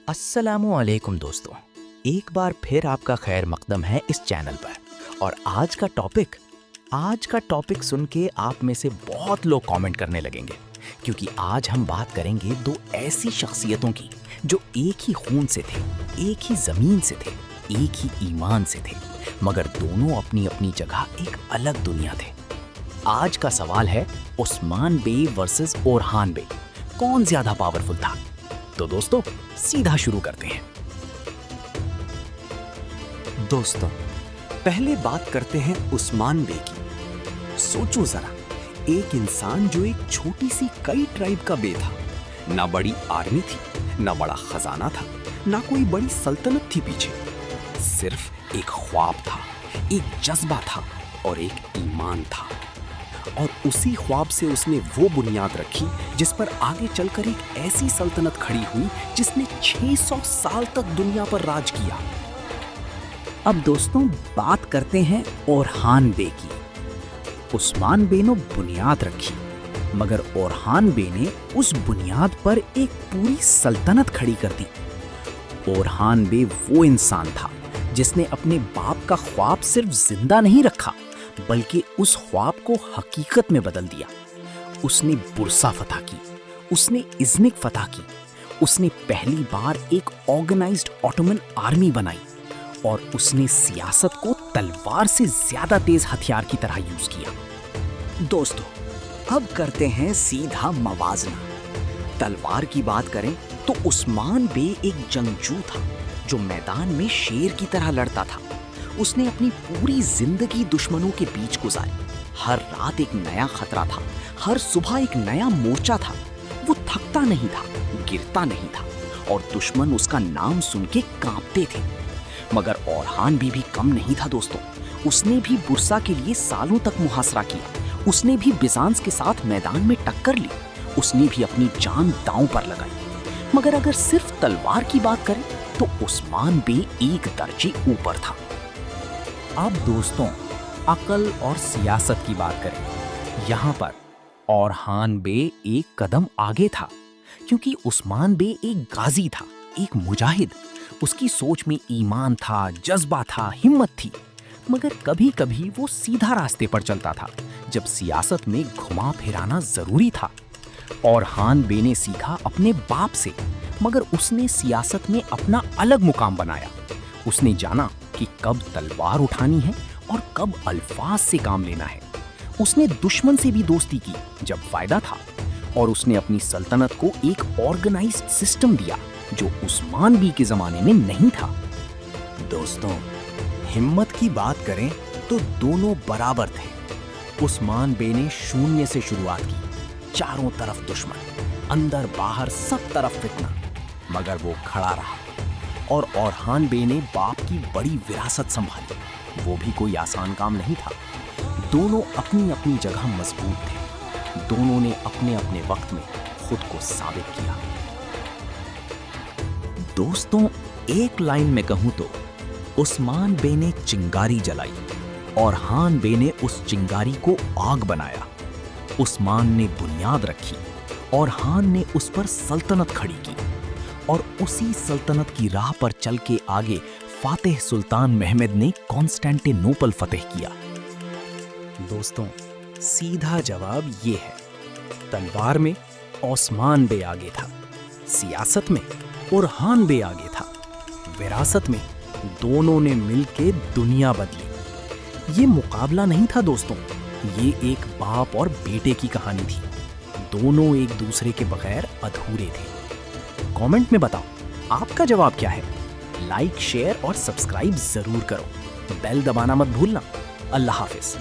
अस्सलामुअलैकुम दोस्तों, एक बार फिर आपका खैर मकदम है इस चैनल पर। और आज का टॉपिक सुन के आप में से बहुत लोग कमेंट करने लगेंगे, क्योंकि आज हम बात करेंगे दो ऐसी शख्सियतों की जो एक ही खून से थे, एक ही ज़मीन से थे, एक ही ईमान से थे, मगर दोनों अपनी अपनी जगह एक अलग दुनिया थे। आज का सवाल है उस्मान बे वर्सेस ओरहान बे, कौन ज़्यादा पावरफुल था? तो दोस्तों सीधा शुरू करते हैं। दोस्तों, पहले बात करते हैं उस्मान बे की। सोचो जरा, एक इंसान जो एक छोटी सी कई ट्राइब का बे था। ना बड़ी आर्मी थी, ना बड़ा खजाना था, ना कोई बड़ी सल्तनत थी पीछे। सिर्फ एक ख्वाब था, एक जज्बा था और एक ईमान था। और उसी ख्वाब से उसने वो बुनियाद रखी जिस पर आगे चलकर एक ऐसी सल्तनत खड़ी हुई जिसने 600 साल तक दुनिया पर राज किया। अब दोस्तों बात करते हैं ओरहान बे की। उस्मान बे ने बुनियाद रखी, मगर ओरहान बे ने उस बुनियाद पर एक पूरी सल्तनत खड़ी कर दी। ओरहान बे वो इंसान था जिसने अपने बाप का ख्वाब सिर्फ जिंदा नहीं रखा, बल्कि उस ख्वाब को हकीकत में बदल दिया। उसने बुरसा फतह की, उसने इज़्निक फतह की, उसने पहली बार एक ऑर्गेनाइज्ड ऑटोमन आर्मी बनाई और उसने सियासत को तलवार से ज्यादा तेज हथियार की तरह यूज किया। दोस्तों, अब करते हैं सीधा मवाजना। तलवार की बात करें तो उस्मान बे एक जंगजू था जो मैदान में शेर की तरह लड़ता था। उसने अपनी पूरी जिंदगी दुश्मनों के बीच गुजारी। हर रात एक नया खतरा था, हर सुबह एक नया मोर्चा था। वो थकता नहीं था, गिरता नहीं था, और दुश्मन उसका नाम सुन के कांपते थे। मगर ओरहान बे भी कम नहीं था दोस्तों। उसने भी बुरसा के लिए सालों तक मुहासरा किया। उसने भी बिजांस के साथ मैदान में टक्कर ली। उसने भी अपनी जान दांव पर लगाई। मगर अगर सिर्फ तलवार की बात करें तो उस्मान बे एक दर्जे ऊपर था। अब दोस्तों अकल और सियासत की बात करें। यहाँ पर ओरहान बे एक कदम आगे था, क्योंकि उस्मान बे एक गाजी था, एक मुजाहिद। उसकी सोच में ईमान था, जज्बा था, हिम्मत थी। मगर कभी कभी वो सीधा रास्ते पर चलता था जब सियासत में घुमा फिराना जरूरी था। ओरहान बे ने सीखा अपने बाप से, मगर उसने सियासत में अपना अलग मुकाम बनाया। उसने जाना कि कब तलवार उठानी है और कब अल्फाज से काम लेना है। उसने दुश्मन से भी दोस्ती की जब फायदा था, और उसने अपनी सल्तनत को एक ऑर्गेनाइज्ड सिस्टम दिया जो उस्मान बे के जमाने में नहीं था। दोस्तों, हिम्मत की बात करें तो दोनों बराबर थे। उस्मान बे ने शून्य से शुरुआत की, चारों तरफ दुश्मन, अंदर बाहर सब तरफ फितना, मगर वो खड़ा रहा। और ओरहान बे ने बाप की बड़ी विरासत संभाली। वो भी कोई आसान काम नहीं था। दोनों अपनी अपनी जगह मजबूत थे। दोनों ने अपने अपने वक्त में खुद को साबित किया। दोस्तों एक लाइन में कहूँ तो उस्मान बे ने चिंगारी जलाई, ओरहान बे ने उस चिंगारी को आग बनाया। उस्मान ने बुनियाद रखी, ओरहान ने उस पर सल्तनत खड़ी की, और उसी सल्तनत की राह पर चल के आगे फातिह सुल्तान महमद ने कॉन्स्टेंटिनोपल फतेह किया। दोस्तों, सीधा जवाब ये है, तलवार में उस्मान बे आगे था, सियासत में ओरहान बे आगे था, विरासत में दोनों ने मिलके दुनिया बदली। ये मुकाबला नहीं था दोस्तों, ये एक बाप और बेटे की कहानी थी। दोनों एक दूसरे के बगैर अधूरे थे। कमेंट में बताओ आपका जवाब क्या है। लाइक, शेयर और सब्सक्राइब जरूर करो। बेल दबाना मत भूलना। अल्लाह हाफिज।